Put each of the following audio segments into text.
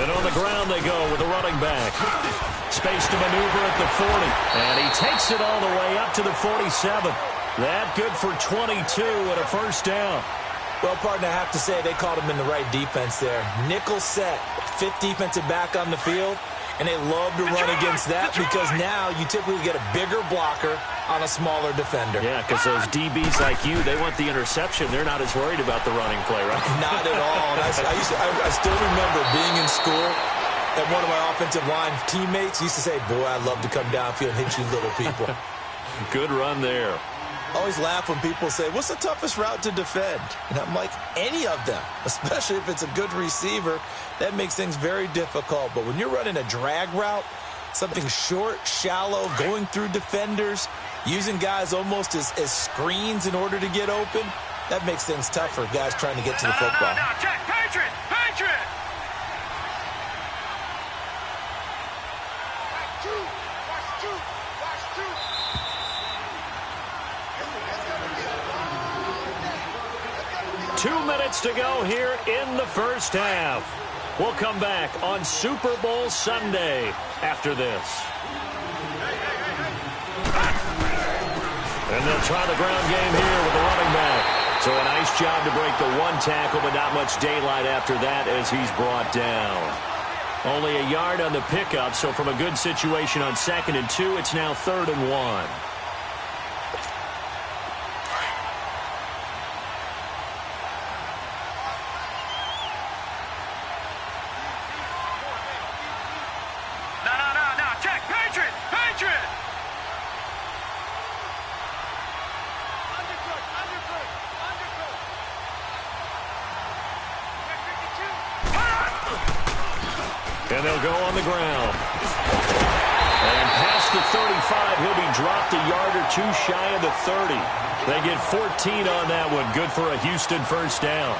And on the ground they go with a running back. Space to maneuver at the 40. And he takes it all the way up to the 47. That good for 22 and a first down. Well, partner, I have to say they called him in the right defense there. Nickel set, fifth defensive back on the field. And they love to run against that because now you typically get a bigger blocker on a smaller defender. Yeah, because those DBs like you, they want the interception. They're not as worried about the running play, right? Not at all. And I still remember being in school, and one of my offensive line teammates used to say, boy, I'd love to come downfield and hit you little people. Good run there. I always laugh when people say, what's the toughest route to defend? And I'm like, any of them, especially if it's a good receiver. That makes things very difficult. But when you're running a drag route, something short, shallow, going through defenders, using guys almost as screens in order to get open, that makes things tough for guys trying to get to the football. No, check, Patriot! Patriot! Two minutes to go here in the first half. We'll come back on Super Bowl Sunday after this. And they'll try the ground game here with the running back. So a nice job to break the one tackle, but not much daylight after that as he's brought down. Only a yard on the pickup, so from a good situation on 2nd and 2, it's now 3rd and 1. And they'll go on the ground. And past the 35, he'll be dropped a yard or two shy of the 30. They get 14 on that one. Good for a Houston first down.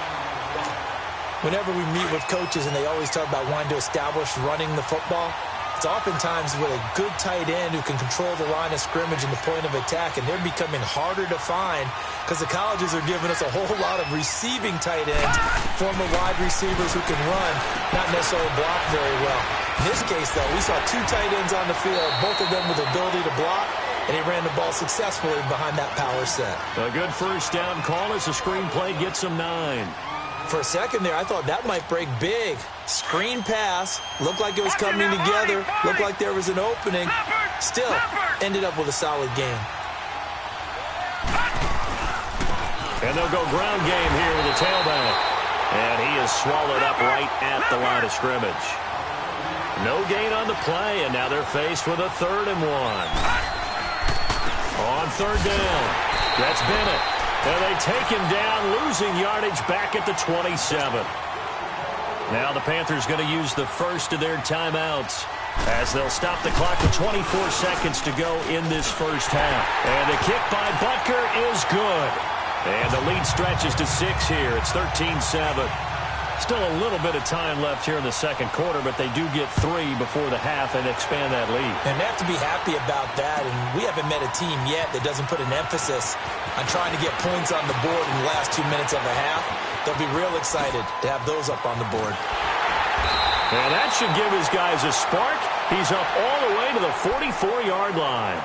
Whenever we meet with coaches and they always talk about wanting to establish running the football, it's oftentimes with a good tight end who can control the line of scrimmage and the point of attack, and they're becoming harder to find because the colleges are giving us a whole lot of receiving tight ends, former wide receivers who can run, not necessarily block very well. In this case, though, we saw two tight ends on the field, both of them with the ability to block, and he ran the ball successfully behind that power set. A good first down call as the screen play gets him 9. For a second there, I thought that might break big. Screen pass, looked like it was coming together, looked like there was an opening. Still, ended up with a solid game. And they'll go ground game here with the tailback. And he is swallowed up right at the line of scrimmage. No gain on the play, and now they're faced with a 3rd and 1. On 3rd down, that's Bennett. And they take him down, losing yardage back at the 27. Now the Panthers going to use the first of their timeouts as they'll stop the clock with 24 seconds to go in this first half. And the kick by Butker is good. And the lead stretches to 6 here. It's 13-7. Still a little bit of time left here in the second quarter, but they do get 3 before the half and expand that lead. And they have to be happy about that. And we haven't met a team yet that doesn't put an emphasis on trying to get points on the board in the last 2 minutes of a half. They'll be real excited to have those up on the board. And that should give his guys a spark. He's up all the way to the 44-yard line.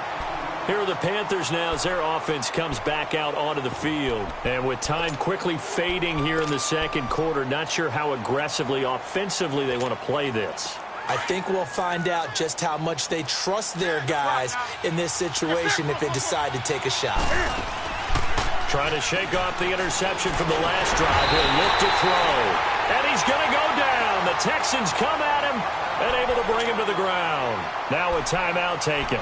Here are the Panthers now as their offense comes back out onto the field. And with time quickly fading here in the second quarter, not sure how aggressively, offensively they want to play this. I think we'll find out just how much they trust their guys in this situation if they decide to take a shot. Trying to shake off the interception from the last drive. He'll look to throw. And he's going to go down. The Texans come at him and able to bring him to the ground. Now a timeout taken.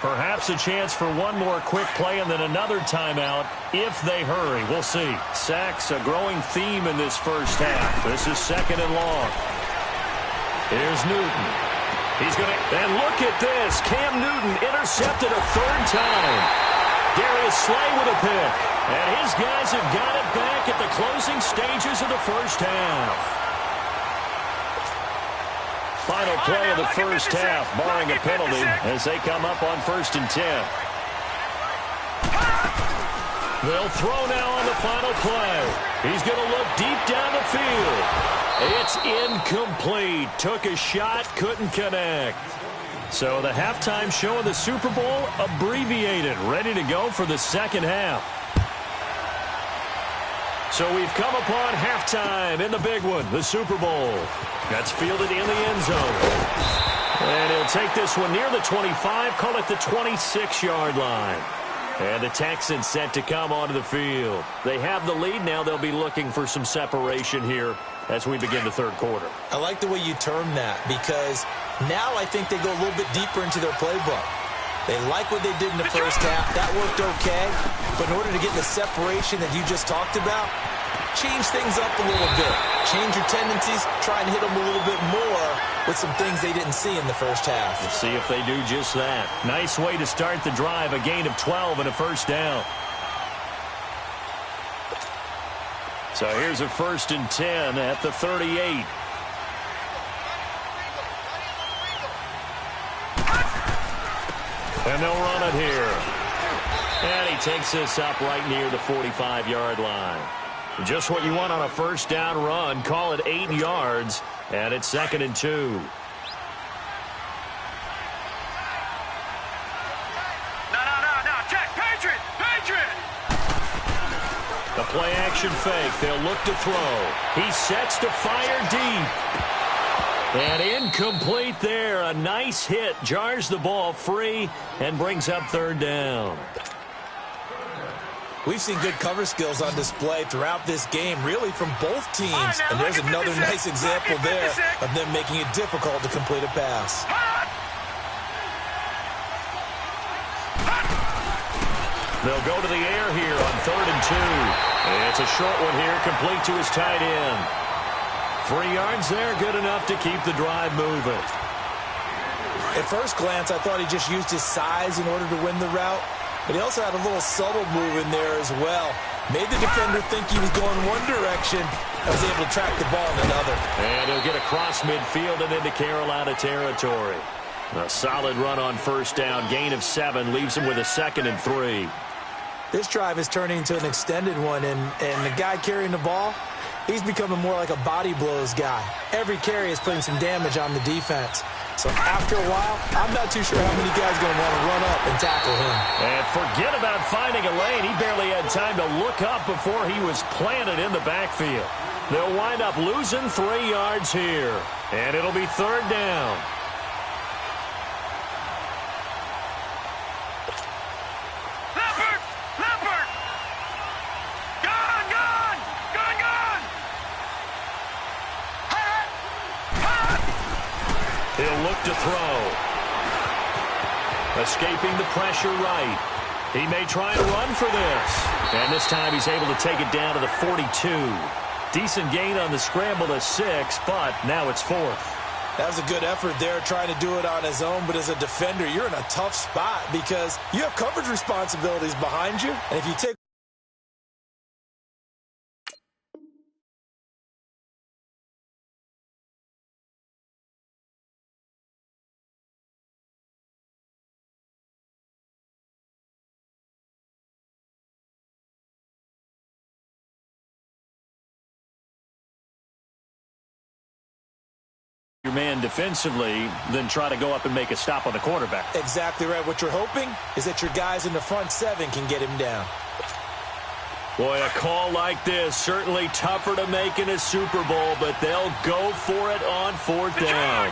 Perhaps a chance for one more quick play and then another timeout if they hurry. We'll see. Sacks, a growing theme in this first half. This is 2nd and long. Here's Newton. He's going to, and look at this. Cam Newton intercepted a 3rd time. Darius Slay with a pick. And his guys have got it back at the closing stages of the first half. Final play of the first half, barring a penalty, as they come up on 1st and 10. They'll throw now on the final play. He's going to look deep down the field. It's incomplete. Took a shot, couldn't connect. So the halftime show of the Super Bowl abbreviated, ready to go for the second half. So we've come upon halftime in the big one, the Super Bowl. That's fielded in the end zone. And he'll take this one near the 25, call it the 26-yard line. And the Texans set to come onto the field. They have the lead now. They'll be looking for some separation here as we begin the third quarter. I like the way you term that because now I think they go a little bit deeper into their playbook. They like what they did in the first half. That worked okay. But in order to get the separation that you just talked about, change things up a little bit. Change your tendencies. Try and hit them a little bit more with some things they didn't see in the first half. We'll see if they do just that. Nice way to start the drive. A gain of 12 and a first down. So here's a 1st and 10 at the 38. And they'll run it here. And he takes this up right near the 45-yard line. Just what you want on a first down run. Call it 8 yards. And it's 2nd and 2. No. Check. Patriot. The play-action fake. They'll look to throw. He sets to fire deep. And incomplete there. A nice hit. Jars the ball free and brings up 3rd down. We've seen good cover skills on display throughout this game, really from both teams. And there's another nice example there of them making it difficult to complete a pass. They'll go to the air here on 3rd and 2. It's a short one here, complete to his tight end. 3 yards there, good enough to keep the drive moving. At first glance, I thought he just used his size in order to win the route. But he also had a little subtle move in there as well. Made the defender think he was going one direction and was able to track the ball in another. And he'll get across midfield and into Carolina territory. A solid run on first down. Gain of 7 leaves him with a 2nd and 3. This drive is turning into an extended one, and the guy carrying the ball, he's becoming more like a body blows guy. Every carry is putting some damage on the defense. So after a while, I'm not too sure how many guys are going to want to run up and tackle him. And forget about finding a lane. He barely had time to look up before he was planted in the backfield. They'll wind up losing 3 yards here. And it'll be 3rd down. He'll look to throw. Escaping the pressure right. He may try and run for this. And this time he's able to take it down to the 42. Decent gain on the scramble to 6, but now it's 4th. That was a good effort there trying to do it on his own, but as a defender, you're in a tough spot because you have coverage responsibilities behind you. And if you take your man defensively, then try to go up and make a stop on the quarterback. Exactly right. What you're hoping is that your guys in the front 7 can get him down. Boy, a call like this, certainly tougher to make in a Super Bowl, but they'll go for it on 4th down.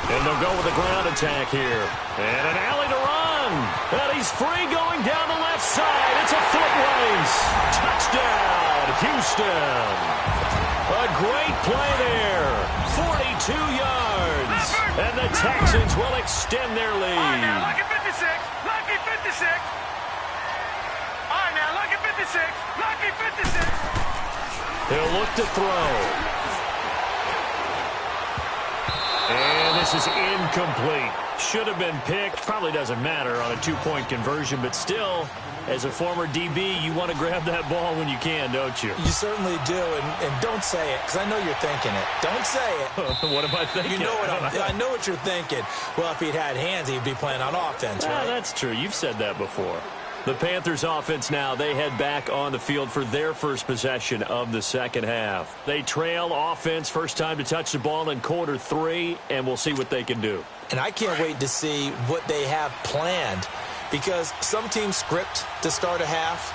And they'll go with a ground attack here. And an alley to run. And he's free going down the left side. It's a foot race. Touchdown, Houston. A great play there. 42 yards. And the Texans will extend their lead. All right, now, lucky 56. Lucky 56. All right, now, lucky 56. Lucky 56. He'll look to throw. And this is incomplete. Should have been picked. Probably doesn't matter on a 2-point conversion, but still, as a former DB, you want to grab that ball when you can, don't you? You certainly do, and don't say it, because I know you're thinking it. Don't say it. What am I thinking? You know I know what you're thinking. Well, if he'd had hands, he'd be playing on offense, right? That's true. You've said that before. The Panthers offense now, they head back on the field for their first possession of the second half. They trail offense, first time to touch the ball in quarter 3, and we'll see what they can do. And I can't wait to see what they have planned, because some teams script to start a half.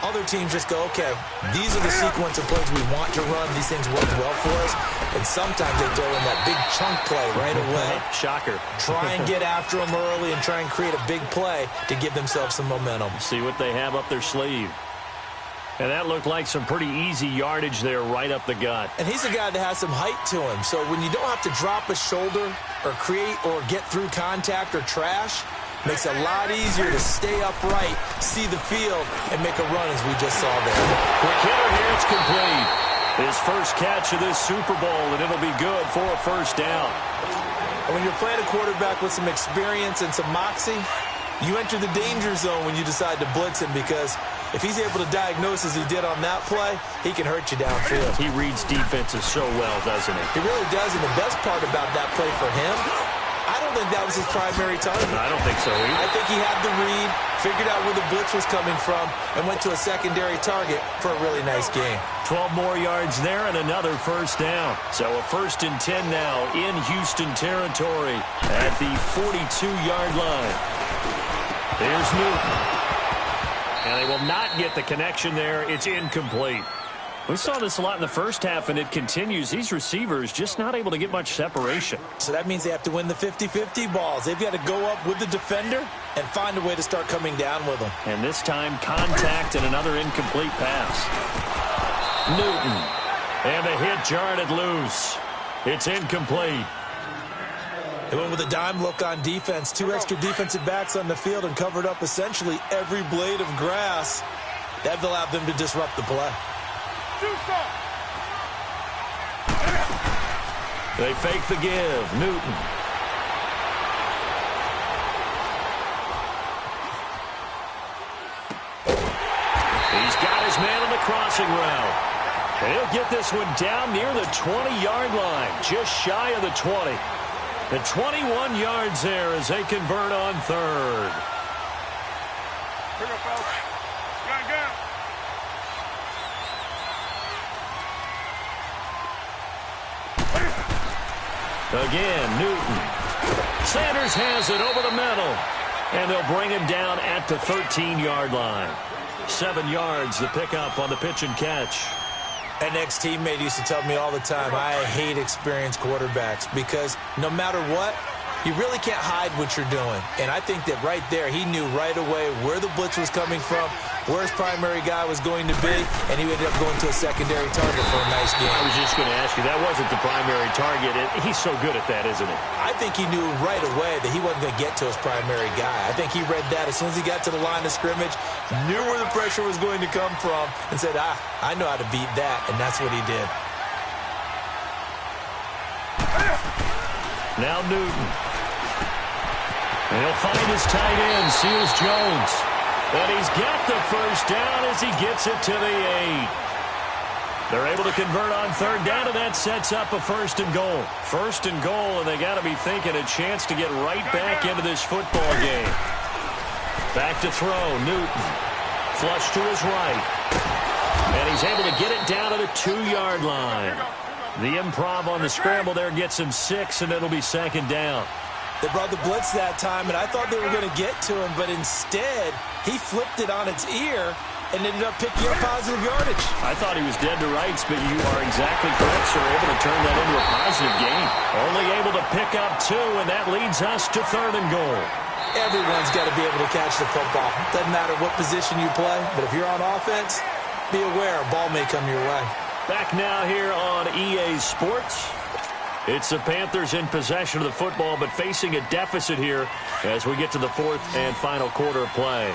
Other teams just go, okay, these are the sequence of plays we want to run. These things work well for us. And sometimes they throw in that big chunk play right away. Shocker. Try and get after them early and try and create a big play to give themselves some momentum. See what they have up their sleeve. And that looked like some pretty easy yardage there right up the gut. And he's a guy that has some height to him. So when you don't have to drop a shoulder or create or get through contact or trash, makes it a lot easier to stay upright, see the field, and make a run as we just saw there. Quick hitter here, it's complete. His first catch of this Super Bowl, and it'll be good for a first down. And when you're playing a quarterback with some experience and some moxie, you enter the danger zone when you decide to blitz him, because if he's able to diagnose as he did on that play, he can hurt you downfield. He reads defenses so well, doesn't he? He really does, and the best part about that play for him, I don't think that was his primary target. I don't think so either. I think he had the read, figured out where the blitz was coming from, and went to a secondary target for a really nice game. 12 more yards there and another first down. So a 1st and 10 now in Houston territory at the 42-yard line. There's Newton. And they will not get the connection there. It's incomplete. We saw this a lot in the first half, and it continues. These receivers just not able to get much separation. So that means they have to win the 50-50 balls. They've got to go up with the defender and find a way to start coming down with them. And this time, contact and another incomplete pass. Newton. And a hit jarred it loose. It's incomplete. They went with a dime look on defense. 2 extra defensive backs on the field and covered up essentially every blade of grass. That allowed them to disrupt the play. They fake the give. Newton. He's got his man on the crossing route. And he'll get this one down near the 20-yard line, just shy of the 20. And 21 yards there as they convert on 3rd. Pick up, fellas. Gun. Again, Newton. Sanders has it over the middle. And they'll bring him down at the 13-yard line. 7 yards, the pickup on the pitch and catch. An ex-teammate used to tell me all the time, I hate experienced quarterbacks, because no matter what, you really can't hide what you're doing. And I think that right there, he knew right away where the blitz was coming from, where his primary guy was going to be, and he ended up going to a secondary target for a nice game. I was just going to ask you, that wasn't the primary target. He's so good at that, isn't he? I think he knew right away that he wasn't going to get to his primary guy. I think he read that as soon as he got to the line of scrimmage, knew where the pressure was going to come from, and said, I know how to beat that, and that's what he did. Now Newton. And he'll find his tight end, Seals Jones. And he's got the first down as he gets it to the 8. They're able to convert on 3rd down, and that sets up a 1st and goal. 1st and goal, and they got to be thinking a chance to get right back into this football game. Back to throw, Newton. Flush to his right. And he's able to get it down to the 2-yard line. The improv on the scramble there gets him 6, and it'll be 2nd down. They brought the blitz that time, and I thought they were going to get to him, but instead, he flipped it on its ear and ended up picking up positive yardage. I thought he was dead to rights, but you are exactly correct, sir. Able to turn that into a positive gain. Only able to pick up 2, and that leads us to 3rd and goal. Everyone's got to be able to catch the football. Doesn't matter what position you play, but if you're on offense, be aware a ball may come your way. Back now here on EA Sports. It's the Panthers in possession of the football, but facing a deficit here as we get to the 4th and final quarter of play.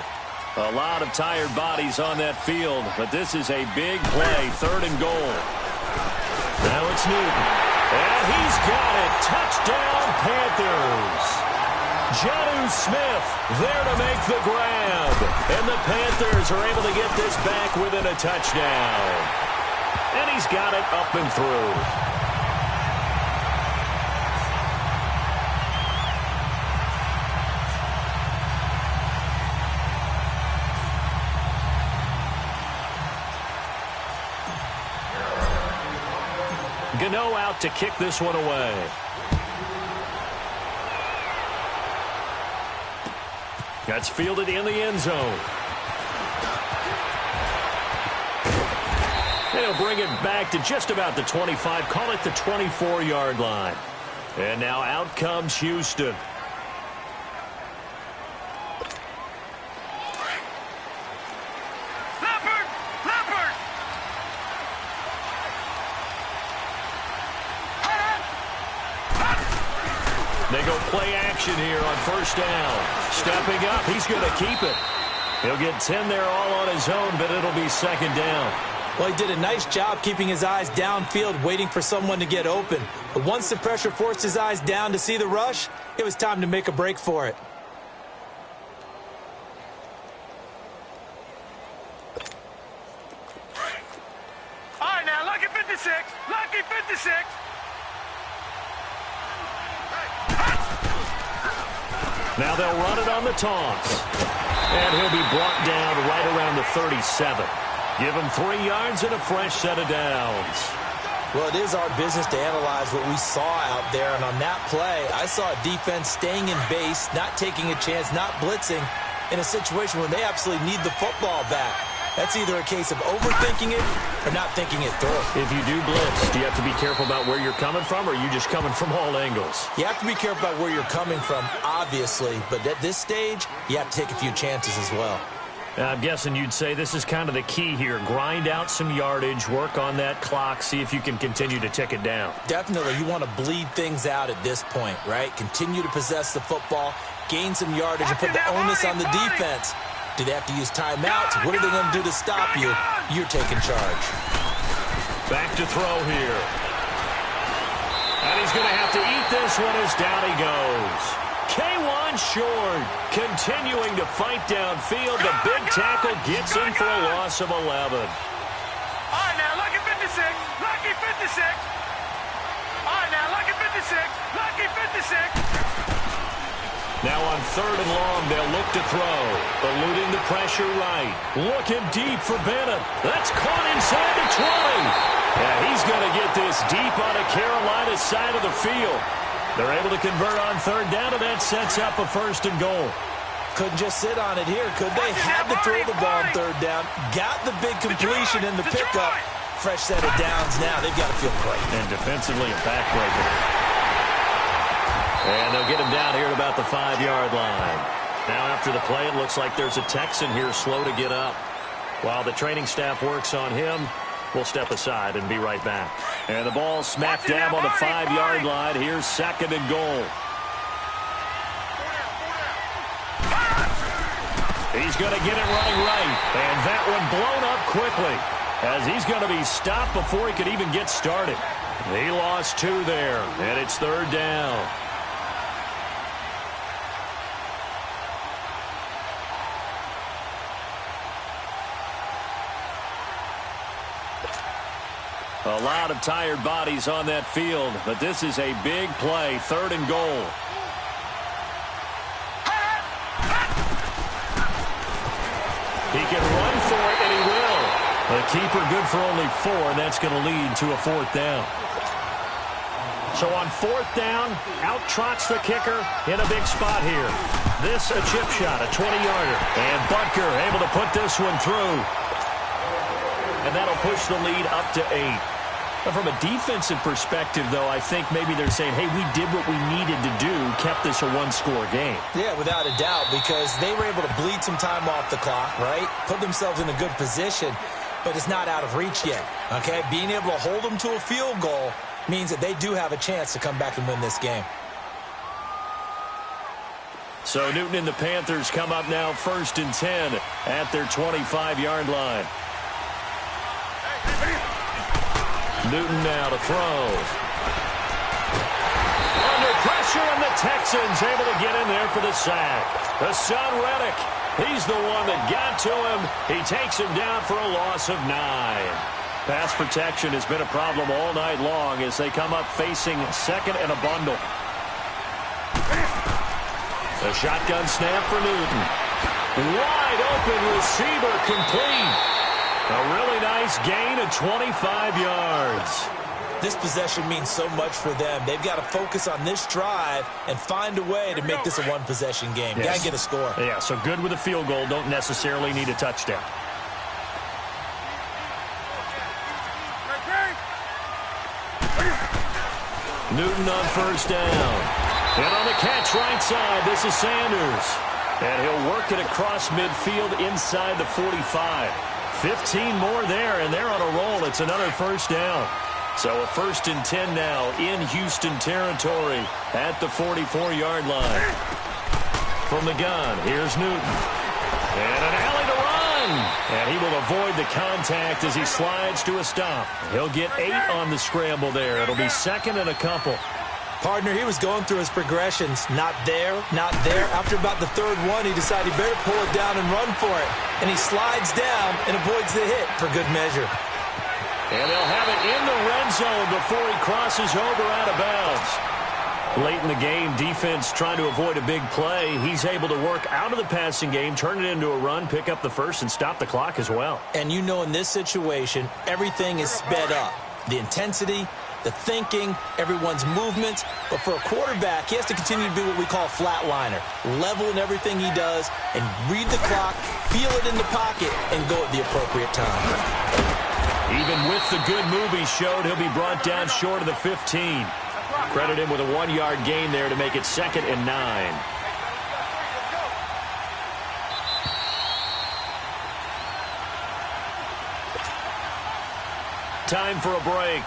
A lot of tired bodies on that field, but this is a big play, 3rd and goal. Now it's Newton, and he's got it. Touchdown, Panthers. Jonnu Smith there to make the grab, and the Panthers are able to get this back within a touchdown. And he's got it up and through. Gano out to kick this one away. That's fielded in the end zone. They'll bring it back to just about the 25, call it the 24-yard line. And now out comes Houston. They go play action here on first down. Stepping up, he's going to keep it. He'll get 10 there all on his own, but it'll be second down. Well, he did a nice job keeping his eyes downfield, waiting for someone to get open. But once the pressure forced his eyes down to see the rush, it was time to make a break for it. All right, now, lucky 56. Lucky 56. Now they'll run it on the toss. And he'll be brought down right around the 37. Give him 3 yards and a fresh set of downs. Well, it is our business to analyze what we saw out there. And on that play, I saw a defense staying in base, not taking a chance, not blitzing in a situation where they absolutely need the football back. That's either a case of overthinking it or not thinking it through. If you do blitz, do you have to be careful about where you're coming from, or are you just coming from all angles? You have to be careful about where you're coming from, obviously. But at this stage, you have to take a few chances as well. I'm guessing you'd say this is kind of the key here. Grind out some yardage, work on that clock, see if you can continue to tick it down. Definitely. You want to bleed things out at this point, right? Continue to possess the football, gain some yardage, and put the onus on the defense. Do they have to use timeouts? What are they going to do to stop you? You're taking charge. Back to throw here. And he's going to have to eat this one as down he goes. K1 short, continuing to fight downfield. The big tackle gets him for a loss of 11. All right, now, lucky 56. Lucky 56. All right, now, lucky 56. Lucky 56. Now on 3rd and long, they'll look to throw. Eluding the pressure right. Looking deep for Bennett. That's caught inside the 20. Yeah, he's going to get this deep on a Carolina side of the field. They're able to convert on 3rd down, and that sets up a 1st and goal. Couldn't just sit on it here, could they? Had to throw the ball on 3rd down. Got the big completion in the pickup. Fresh set of downs now. They've got to feel great. And defensively, a backbreaker. And they'll get him down here at about the 5-yard line. Now after the play, it looks like there's a Texan here slow to get up. While the training staff works on him, we'll step aside and be right back. And the ball smacked down on the 5-yard line. Here's 2nd and goal. He's going to get it running right. And that one blown up quickly as he's going to be stopped before he could even get started. He lost 2 there, and it's 3rd down. A lot of tired bodies on that field, but this is a big play, 3rd and goal. He can run for it, and he will. The keeper good for only 4, and that's going to lead to a 4th down. So on 4th down, out trots the kicker in a big spot here. This a chip shot, a 20-yarder. And Butker able to put this one through. And that'll push the lead up to 8. But from a defensive perspective, though, I think maybe they're saying, hey, we did what we needed to do, kept this a 1-score game. Yeah, without a doubt, because they were able to bleed some time off the clock, right? Put themselves in a good position, but it's not out of reach yet, okay? Being able to hold them to a field goal means that they do have a chance to come back and win this game. So Newton and the Panthers come up now 1st and 10 at their 25-yard line. Newton now to throw. Under pressure, and the Texans able to get in there for the sack. Hassan Reddick, he's the one that got to him. He takes him down for a loss of 9. Pass protection has been a problem all night long as they come up facing 2nd and a bundle. The shotgun snap for Newton. Wide open receiver complete. A really nice gain of 25 yards. This possession means so much for them. They've got to focus on this drive and find a way to make this a one-possession game. Yes. Got to get a score. Yeah, so good with a field goal. Don't necessarily need a touchdown. Newton on first down. And on the catch right side, this is Sanders. And he'll work it across midfield inside the 45. 15 more there, and they're on a roll. It's another first down. So a 1st and 10 now in Houston territory at the 44-yard line. From the gun, here's Newton. And an alley to run. And he will avoid the contact as he slides to a stop. He'll get 8 on the scramble there. It'll be 2nd and a couple. Partner, he was going through his progressions. Not there, not there. After about the 3rd one, he decided he better pull it down and run for it. And he slides down and avoids the hit for good measure. And they'll have it in the red zone before he crosses over out of bounds. Late in the game, defense trying to avoid a big play. He's able to work out of the passing game, turn it into a run, pick up the first, and stop the clock as well. And you know in this situation, everything is sped up. The intensity, the thinking, everyone's movements. But for a quarterback, he has to continue to be what we call a flatliner. Level in everything he does and read the clock, feel it in the pocket, and go at the appropriate time. Even with the good move he showed, he'll be brought down short of the 15. Credit him with a 1-yard gain there to make it 2nd and 9. Time for a break.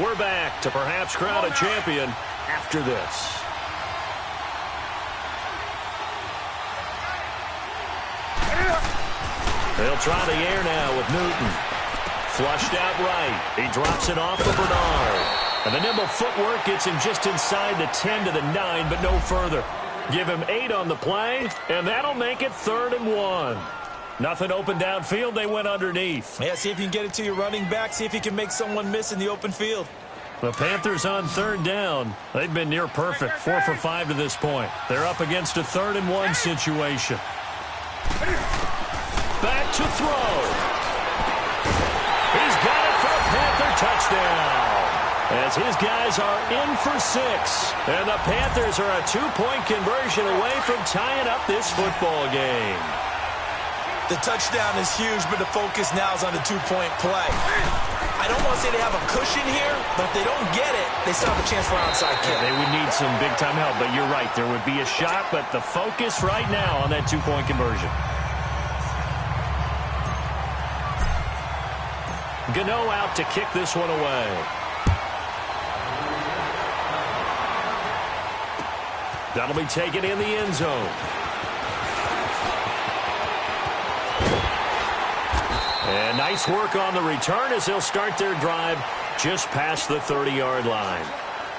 We're back to perhaps crown a champion after this. They'll try the air now with Newton. Flushed out right. He drops it off of Bernard. And the nimble footwork gets him just inside the 10 to the 9, but no further. Give him 8 on the play, and that'll make it 3rd and 1. Nothing open downfield. They went underneath. Yeah, see if you can get it to your running back. See if you can make someone miss in the open field. The Panthers on 3rd down. They've been near perfect, 4 for 5 to this point. They're up against a 3rd and 1 situation. Back to throw. He's got it for a Panther touchdown. As his guys are in for 6. And the Panthers are a 2-point conversion away from tying up this football game. The touchdown is huge, but the focus now is on the 2-point play. I don't want to say they have a cushion here, but if they don't get it, they still have a chance for an onside kick. They would need some big-time help, but you're right. There would be a shot, but the focus right now on that 2-point conversion. Gano out to kick this one away. That'll be taken in the end zone. And nice work on the return as they'll start their drive just past the 30-yard line.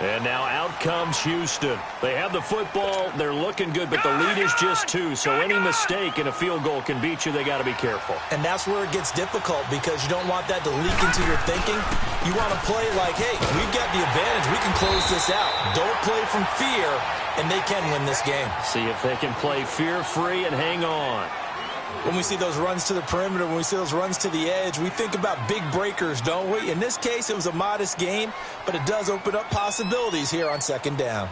And now out comes Houston. They have the football. They're looking good, but the lead is just 2. So any mistake in a field goal can beat you. They got to be careful. And that's where it gets difficult because you don't want that to leak into your thinking. You want to play like, hey, we've got the advantage. We can close this out. Don't play from fear, and they can win this game. See if they can play fear-free and hang on. When we see those runs to the perimeter, when we see those runs to the edge, we think about big breakers, don't we? In this case, it was a modest game, but it does open up possibilities here on 2nd down.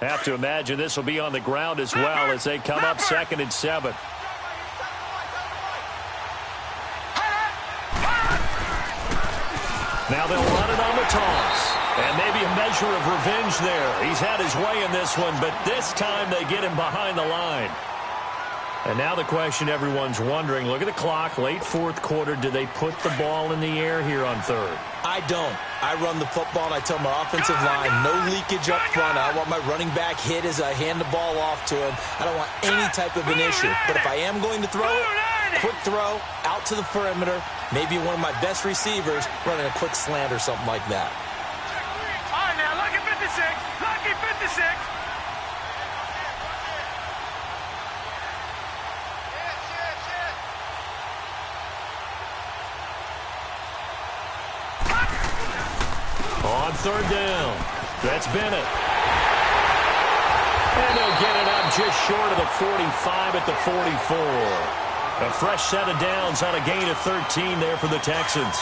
Have to imagine this will be on the ground as well as they come up 2nd and 7. Now they'll run it on the toss. And maybe a measure of revenge there. He's had his way in this one, but this time they get him behind the line. And now the question everyone's wondering, look at the clock, late 4th quarter. Do they put the ball in the air here on 3rd? I don't. I run the football, and I tell my offensive line, no leakage up front. I want my running back hit as I hand the ball off to him. I don't want any type of an issue. But if I am going to throw it, quick throw, out to the perimeter, maybe one of my best receivers running a quick slant or something like that. All right, now, lucky 56. Lucky 56. On 3rd down, that's Bennett. And they'll get it up just short of the 45 at the 44. A fresh set of downs on a gain of 13 there for the Texans.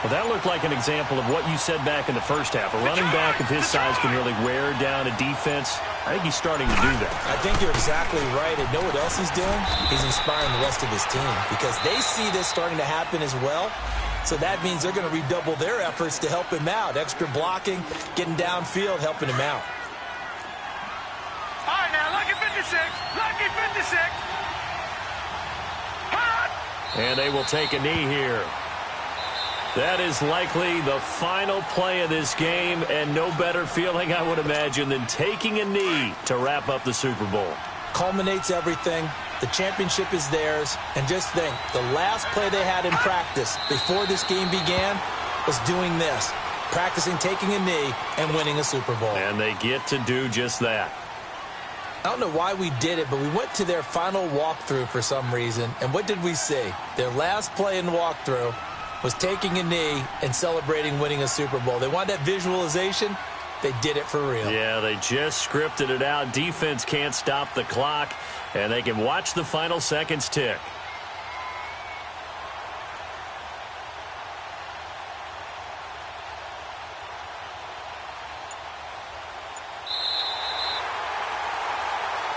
Well, that looked like an example of what you said back in the first half. A running back of his size can really wear down a defense. I think he's starting to do that. I think you're exactly right. And know what else he's doing? He's inspiring the rest of his team because they see this starting to happen as well. So that means they're going to redouble their efforts to help him out. Extra blocking, getting downfield, helping him out. All right, now, lucky 56. Lucky 56. Hot. And they will take a knee here. That is likely the final play of this game, and no better feeling, I would imagine, than taking a knee to wrap up the Super Bowl. Culminates everything. The championship is theirs. And just think, the last play they had in practice before this game began was doing this, practicing taking a knee and winning a Super Bowl. And they get to do just that. I don't know why we did it, but we went to their final walkthrough for some reason. And what did we see? Their last play in walkthrough was taking a knee and celebrating winning a Super Bowl. They want that visualization. They did it for real. Yeah, they just scripted it out. Defense can't stop the clock, and they can watch the final seconds tick.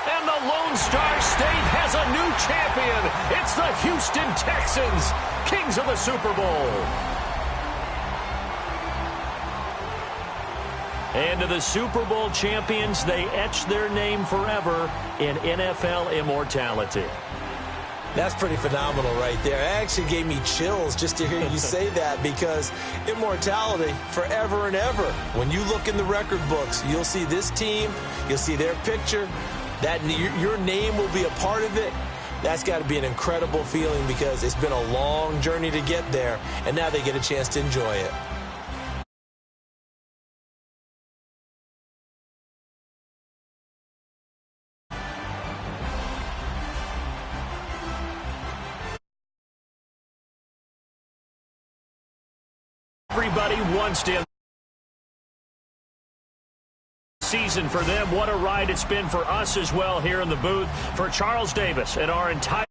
And the Lone Star State has a new champion. It's the Houston Texans, kings of the Super Bowl. And to the Super Bowl champions, they etch their name forever in NFL immortality. That's pretty phenomenal right there. It actually gave me chills just to hear you say that because immortality forever and ever. When you look in the record books, you'll see this team, you'll see their picture, that your name will be a part of it. That's got to be an incredible feeling because it's been a long journey to get there, and now they get a chance to enjoy it. Everybody wants to. Season for them. What a ride it's been for us as well here in the booth. For Charles Davis and our entire